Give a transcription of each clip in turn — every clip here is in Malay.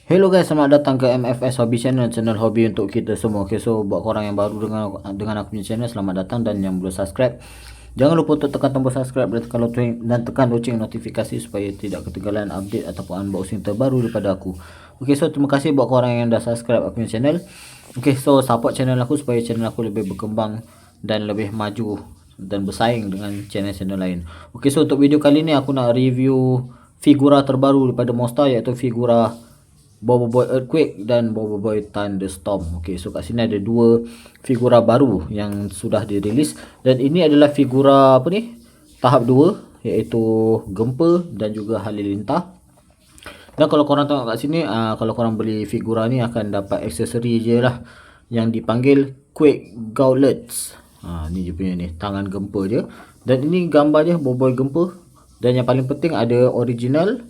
Hello guys, selamat datang ke MFS Hobby Channel, channel hobi untuk kita semua. Okay, so buat korang yang baru dengan aku punya channel, selamat datang, dan yang belum subscribe, jangan lupa untuk tekan tombol subscribe dan tekan loceng notifikasi supaya tidak ketinggalan update ataupun unboxing terbaru daripada aku. Okay, so terima kasih buat korang yang dah subscribe aku punya channel. Okay, so support channel aku supaya channel aku lebih berkembang dan lebih maju dan bersaing dengan channel-channel lain. Okay, so untuk video kali ni aku nak review figura terbaru daripada Monster, iaitu figura Bobo Boy Earthquake dan Bobo Boy Thunderstorm. Okay, so kat sini ada dua figura baru yang sudah dirilis, dan ini adalah figura apa ni, tahap 2, iaitu gempa dan juga halilintar. Dan kalau korang tengok kat sini, kalau korang beli figura ni akan dapat aksesori je lah yang dipanggil Quake Gauntlets. Ni je punya ni, tangan gempa je. Dan ini gambar je Bobo Boy gempa. Dan yang paling penting ada original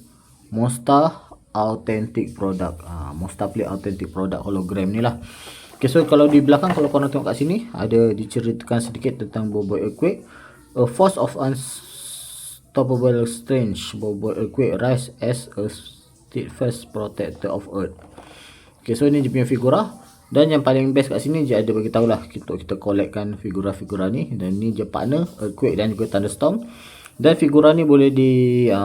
Monster Authentic Product. Monster Play Authentic Product hologram ni lah. Okay, so kalau di belakang, kalau korang tengok kat sini, ada diceritakan sedikit tentang Bobo Boy Earthquake. A force of unstoppable strength, Bobo Boy Earthquake rise as a steadfast protector of Earth. Okay, so ni dia punya figura. Dan yang paling best kat sini dia ada bagi tahulah kita collectkan figura-figura ni. Dan ni dia partner Earthquake dan juga Thunderstorm. Dan figura ni boleh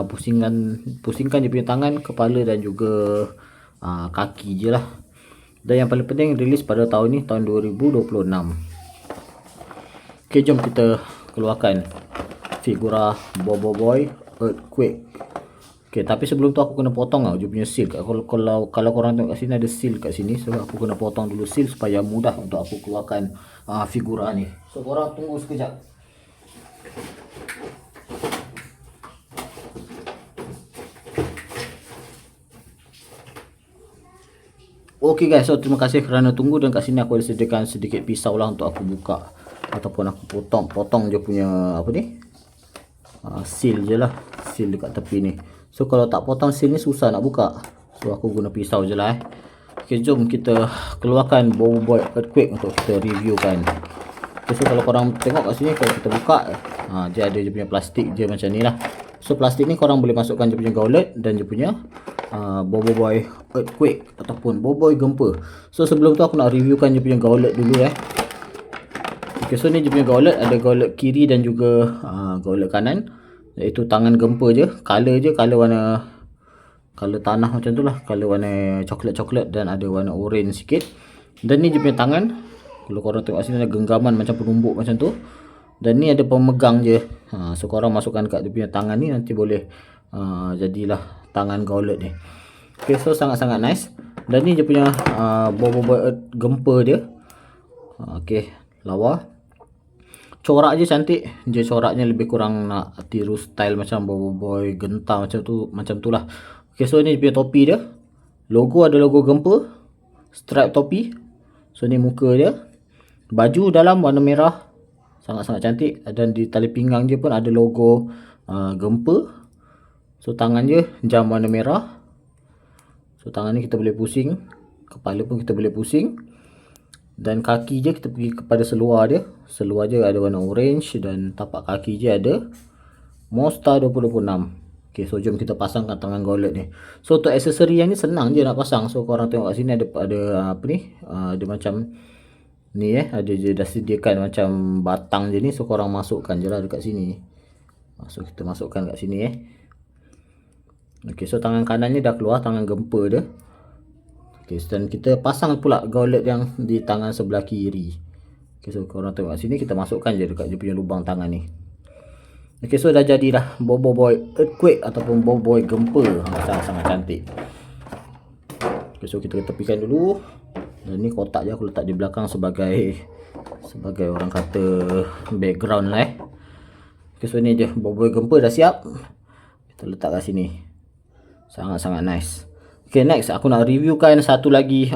pusingkan dia punya tangan, kepala dan juga kaki je lah. Dan yang paling penting rilis pada tahun ni, tahun 2026. Okay, jom kita keluarkan figura Bobo Boy Earthquake. Okay, tapi sebelum tu aku kena potong dia punya seal. Kalau korang tengok kat sini ada seal kat sini, so aku kena potong dulu seal supaya mudah untuk aku keluarkan figura ni. So korang tunggu sekejap. Okay guys, so terima kasih kerana tunggu. Dan kat sini aku ada sediakan sedikit pisau lah untuk aku buka ataupun aku potong je punya apa ni, seal je lah, seal dekat tepi ni. So kalau tak potong seal ni susah nak buka, so aku guna pisau je lah. Okay, jom kita keluarkan Bobo Boy Earthquake untuk kita review kan. Okay, so kalau korang tengok kat sini, kalau kita buka, dia ada je punya plastik je macam ni lah. So plastik ni korang boleh masukkan je punya gauntlet dan je punya Bobo Boy Earthquake ataupun Bobo Boy gempa. So sebelum tu aku nak reviewkan je punya gauntlet dulu Okay, so ni je punya gauntlet. Ada gauntlet kiri dan juga gauntlet kanan, iaitu tangan gempa je. Color warna tanah macam tu lah, color warna coklat-coklat dan ada warna orange sikit. Dan ni je punya tangan. Kalau korang tengok sini ada genggaman macam penumbuk macam tu. Dan ni ada pemegang je. So korang masukkan kat dia punya tangan ni, nanti boleh jadilah tangan gauntlet ni. Okay, so sangat-sangat nice. Dan ni je punya Bobo Boy gempa dia. Okay, lawa. Corak je cantik. Dia coraknya lebih kurang nak tiru style macam Bobo Boy gentar macam tu lah. Okay, so ni dia punya topi dia. Logo ada logo gempa. Stripe topi. So ni muka dia. Baju dalam warna merah. Sangat-sangat cantik. Dan di tali pinggang je pun ada logo gempa. So tangan je jam warna merah. So tangan ni kita boleh pusing. Kepala pun kita boleh pusing. Dan kaki je kita pergi kepada seluar dia. Seluar je ada warna orange. Dan tapak kaki je ada Monster 2026. Okay, so jom kita pasangkan tangan gauntlet ni. So untuk aksesori yang ni senang je nak pasang. So korang tengok kat sini ada apa ni, ada macam ni ada je dah sediakan macam batang je ni. So korang masukkan je lah dekat sini. So kita masukkan kat sini Okay, so tangan kanan ni dah keluar, tangan gempa dia. Okay, dan kita pasang pula gauntlet yang di tangan sebelah kiri. Okay, so korang tengok kat sini, kita masukkan je dekat dia punya lubang tangan ni. Okay, so dah jadilah Bobo Boy Earthquake ataupun Bobo Boy gempa. Sangat-sangat cantik. Okay, so kita tepikan dulu. Dan ni kotak je aku letak di belakang sebagai orang kata background lah Okay, so ni je Bobo Boy gempa dah siap. Kita letak kat sini. Sangat-sangat nice. Okay, next aku nak reviewkan satu lagi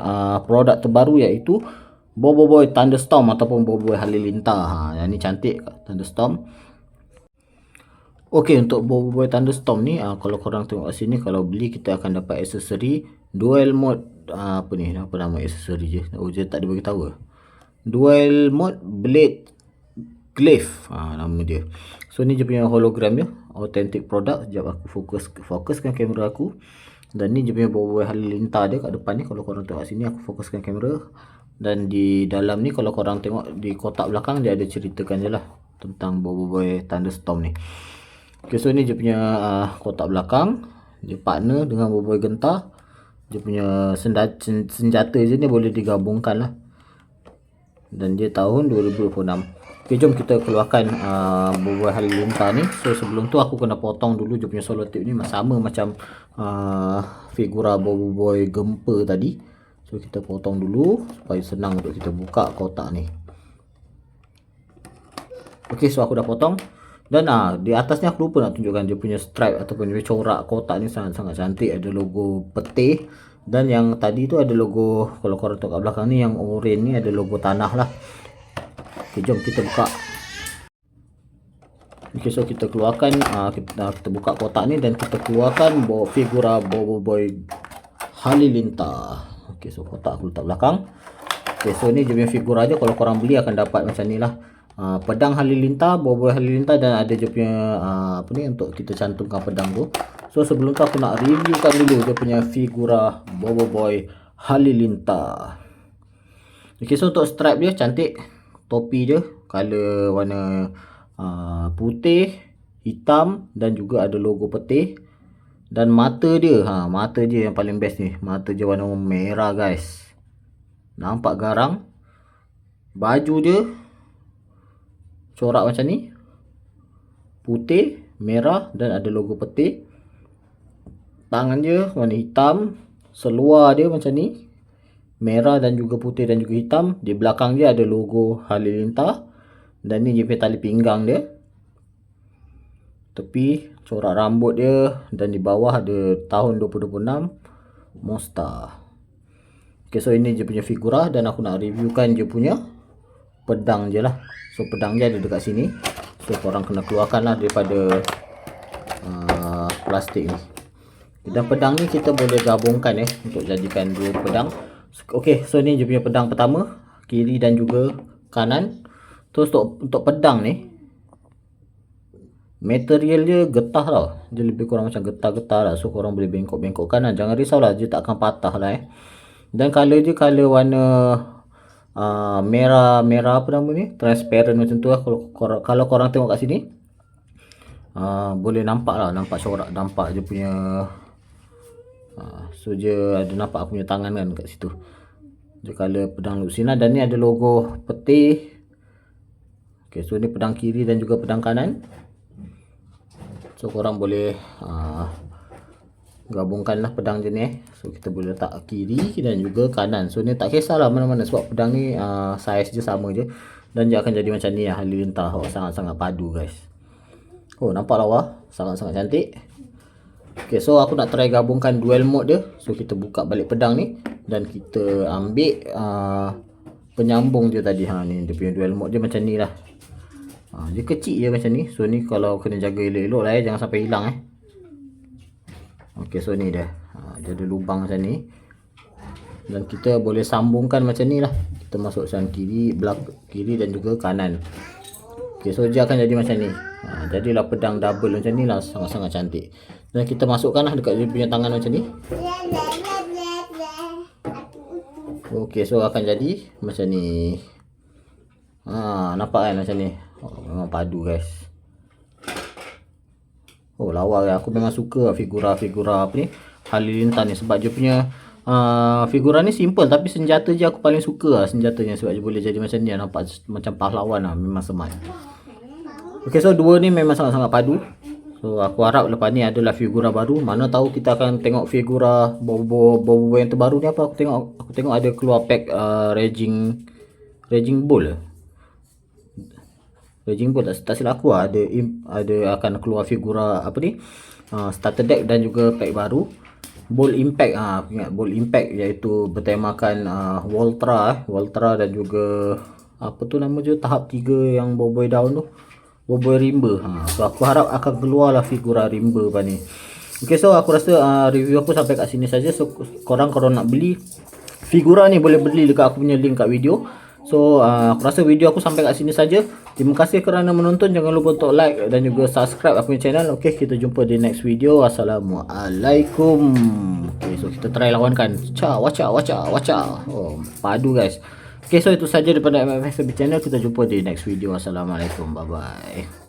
produk terbaru, iaitu Bobo Boy Thunderstorm ataupun Bobo Boy halilintar. Yang ni cantik Thunderstorm. Okay, untuk Bobo Boy Thunderstorm ni, kalau korang tengok kat sini, kalau beli kita akan dapat aksesori dual mode. Apa nama aksesori je. Dia tak ada bagi tahu. Dual mode blade glaive. Nama dia. So ni je punya hologram dia. Authentic product. Sekejap aku fokuskan kamera aku. Dan ni dia punya Boboiboy Halilintar dia kat depan ni. Kalau korang tengok sini, aku fokuskan kamera. Dan di dalam ni kalau korang tengok di kotak belakang, dia ada ceritakan je lah tentang Boboiboy Thunderstorm ni. Okay, so ni dia punya kotak belakang. Dia partner dengan Boboiboy Gentar. Dia punya senjata je ni boleh digabungkan lah. Dan dia tahun 2026. Okay, jom kita keluarkan Boboiboy Halilintar ni. So sebelum tu aku kena potong dulu dia punya solotip ni. Sama macam figura Boboiboy Gempa tadi. So kita potong dulu supaya senang untuk kita buka kotak ni. Okay, so aku dah potong. Dan di atas ni aku lupa nak tunjukkan dia punya stripe ataupun dia punya corak kotak ni sangat-sangat cantik. Ada logo peti. Dan yang tadi tu ada logo, kalau korang tengok kat belakang ni, yang oranye ni ada logo tanah lah. Okay, jom kita buka. Okay, so kita keluarkan, kita buka kotak ni dan kita keluarkan figura Boboiboy Halilintar. Okay, so kotak aku letak belakang. Okay, so ni dia punya figura je. Kalau korang beli akan dapat macam ni lah. Pedang Halilintar, Boboiboy Halilintar, dan ada dia punya apa ni untuk kita cantumkan pedang tu. So sebelum tu aku nak reviewkan dulu dia punya figura Boboiboy Halilintar. Okay, so untuk stripe dia cantik. Topi dia color warna putih, hitam dan juga ada logo peti. Dan mata dia, mata dia yang paling best ni. Mata dia warna merah guys. Nampak garang. Baju dia corak macam ni. Putih, merah dan ada logo peti. Tangan dia warna hitam. Seluar dia macam ni. Merah dan juga putih dan juga hitam. Di belakang dia ada logo Halilintar. Dan ni dia punya tali pinggang dia. Tepi corak rambut dia. Dan di bawah ada tahun 2026 Monster. Okay, so ini dia punya figura. Dan aku nak reviewkan dia punya pedang je lah. So pedang dia ada dekat sini. So korang kena keluarkan lah daripada plastik ni. Dan pedang ni kita boleh gabungkan untuk jadikan dua pedang. Okay, so ni dia punya pedang pertama, kiri dan juga kanan. Terus untuk pedang ni, material dia getah tau. Dia lebih kurang macam getah-getah lah. So korang boleh bengkok-bengkokkan lah. Jangan risaulah, dia tak akan patah lah Dan color dia color warna merah apa nama ni, transparent macam tu lah. Kalau korang tengok kat sini, boleh nampak lah, nampak corak, nampak dia punya so dia ada nampak aku punya tangan kan kat situ. Dia color pedang Lucina. Dan ni ada logo peti. Okay, so ni pedang kiri dan juga pedang kanan. So korang boleh gabungkan lah pedang je ni. So kita boleh letak kiri dan juga kanan. So ni tak kisahlah mana-mana sebab pedang ni saiz je sama je. Dan dia akan jadi macam ni lah, Halilintar. Sangat-sangat padu guys. Oh, nampak lawa, sangat-sangat cantik. Okay, so aku nak try gabungkan dual mode dia. So kita buka balik pedang ni dan kita ambil penyambung dia tadi. Ni dia punya dual mode dia macam ni lah. Dia kecil je macam ni. So ni kalau kena jaga elok-elok lah jangan sampai hilang Okay, so ni dia. Dia ada lubang macam ni. Dan kita boleh sambungkan macam ni lah. Kita masukkan kiri dan juga kanan. Okay, so dia akan jadi macam ni. Jadilah pedang double macam ni lah. Sangat-sangat cantik. Dan kita masukkan lah dekat dia punya tangan macam ni. Okay, so akan jadi macam ni. Nampak kan macam ni. Memang padu guys. Oh, lawa ya. Aku memang suka figura-figura apa ni, Halilintar ni. Sebab dia punya figura ni simple. Tapi senjata je aku paling suka lah senjatanya. Sebab dia boleh jadi macam ni. Nampak macam pahlawan lah. Memang semat. Okay, so dua ni memang sangat-sangat padu. So aku harap lepas ni adalah figura baru. Mana tahu kita akan tengok figura Boboiboy yang terbaru ni apa. Aku tengok ada keluar pack Raging Bull. Raging Bull tak silap aku lah. Ada akan keluar figura apa ni, starter deck dan juga pack baru. Bolt Impact. Aku ingat Bolt Impact, iaitu bertemakan Voltra dan juga apa tu nama je, tahap 3 yang Boboiboy down tu, Boboiboy Rimba. So aku harap akan keluar lah figura Rimba lepas ni. Okay, so aku rasa review aku sampai kat sini saja. So korang kalau nak beli figura ni boleh beli dekat aku punya link kat video. So aku rasa video aku sampai kat sini saja. Terima kasih kerana menonton. Jangan lupa untuk like dan juga subscribe aku punya channel. Okay, kita jumpa di next video. Assalamualaikum. Okay, so kita try lawankan. Wacha. Oh, padu guys. Okay, so itu saja daripada MFFB channel. Kita jumpa di next video. Assalamualaikum. Bye bye.